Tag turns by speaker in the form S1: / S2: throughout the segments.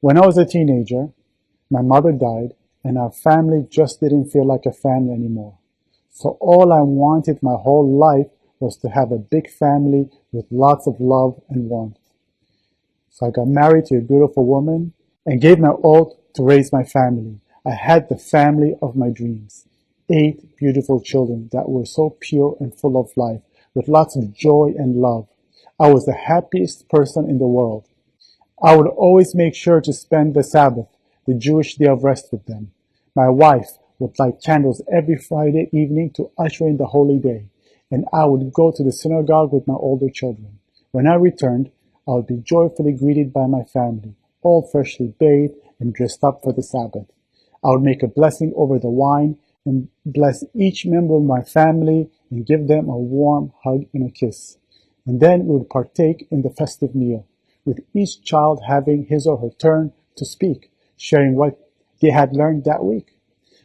S1: When I was a teenager, my mother died, and our family just didn't feel like a family anymore. So all I wanted my whole life was to have a big family with lots of love and warmth. So I got married to a beautiful woman and gave my all to raise my family. I had the family of my dreams. 8 beautiful children that were so pure and full of life, with lots of joy and love. I was the happiest person in the world. I would always make sure to spend the Sabbath, the Jewish day of rest, with them. My wife would light candles every Friday evening to usher in the holy day, and I would go to the synagogue with my older children. When I returned, I would be joyfully greeted by my family, all freshly bathed and dressed up for the Sabbath. I would make a blessing over the wine and bless each member of my family and give them a warm hug and a kiss. And then we would partake in the festive meal, with each child having his or her turn to speak, sharing what they had learned that week.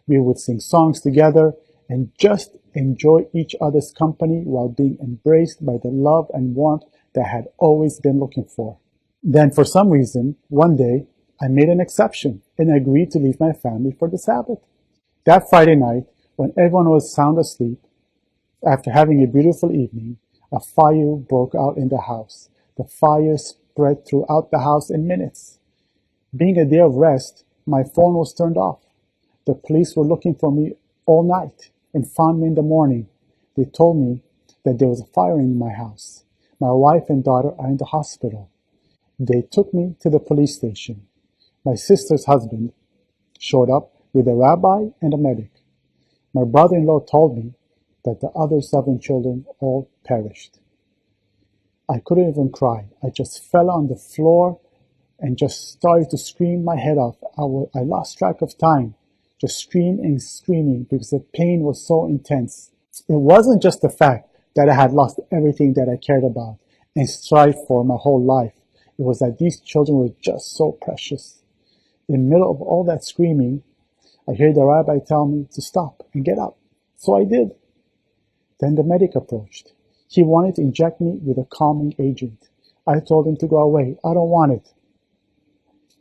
S1: We would sing songs together and just enjoy each other's company while being embraced by the love and warmth that I had always been looking for. Then, for some reason, one day, I made an exception and agreed to leave my family for the Sabbath. That Friday night, when everyone was sound asleep, after having a beautiful evening, a fire broke out in the house. The fire spread throughout the house in minutes. Being a day of rest, my phone was turned off. The police were looking for me all night and found me in the morning. They told me that there was a fire in my house. My wife and daughter are in the hospital. They took me to the police station. My sister's husband showed up with a rabbi and a medic. My brother-in-law told me that the other 7 children all perished. I couldn't even cry. I just fell on the floor and just started to scream my head off. I lost track of time, just screaming because the pain was so intense. It wasn't just the fact that I had lost everything that I cared about and strived for my whole life. It was that these children were just so precious. In the middle of all that screaming, I heard the rabbi tell me to stop and get up. So I did. Then the medic approached. He wanted to inject me with a calming agent. I told him to go away. I don't want it.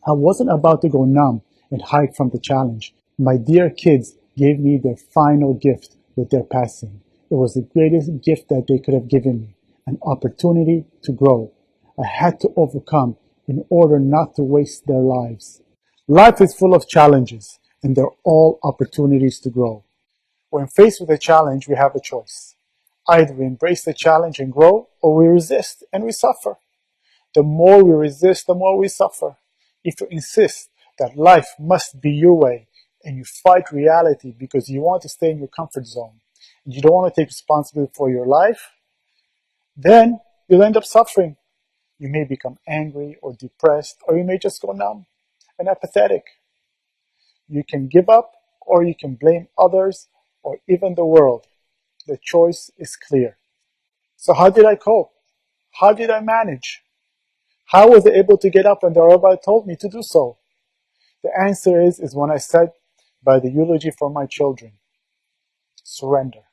S1: I wasn't about to go numb and hide from the challenge. My dear kids gave me their final gift with their passing. It was the greatest gift that they could have given me, an opportunity to grow. I had to overcome in order not to waste their lives. Life is full of challenges, and they're all opportunities to grow. When faced with a challenge, we have a choice. Either we embrace the challenge and grow, or we resist and we suffer. The more we resist, the more we suffer. If you insist that life must be your way, and you fight reality because you want to stay in your comfort zone, and you don't want to take responsibility for your life, then you'll end up suffering. You may become angry or depressed, or you may just go numb and apathetic. You can give up, or you can blame others, or even the world. The choice is clear. So how did I cope? How did I manage? How was I able to get up when the rabbi told me to do so? The answer is when I said by the eulogy for my children, surrender.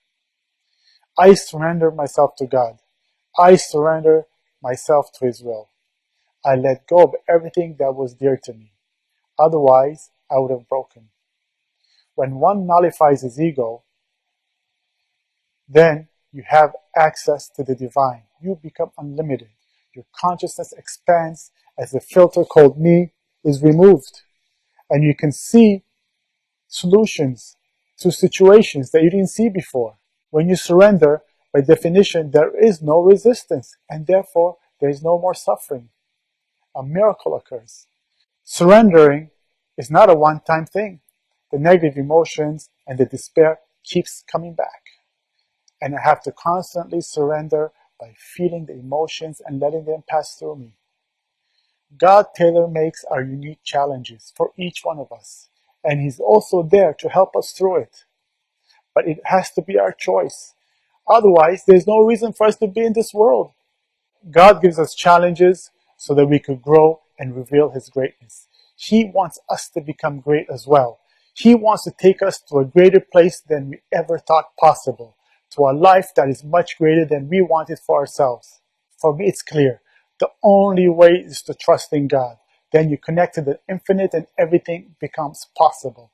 S1: I surrender myself to God. I surrender myself to His will. I let go of everything that was dear to me. Otherwise, I would have broken. When one nullifies his ego, then you have access to the divine. You become unlimited. Your consciousness expands as the filter called me is removed. And you can see solutions to situations that you didn't see before. When you surrender, by definition, there is no resistance, and therefore there is no more suffering. A miracle occurs. Surrendering is not a one-time thing. The negative emotions and the despair keeps coming back. And I have to constantly surrender by feeling the emotions and letting them pass through me. God tailor-makes our unique challenges for each one of us, and He's also there to help us through it. But it has to be our choice. Otherwise, there's no reason for us to be in this world. God gives us challenges so that we could grow and reveal His greatness. He wants us to become great as well. He wants to take us to a greater place than we ever thought possible, to a life that is much greater than we want it for ourselves. For me, it's clear. The only way is to trust in God. then you connect to the infinite and everything becomes possible.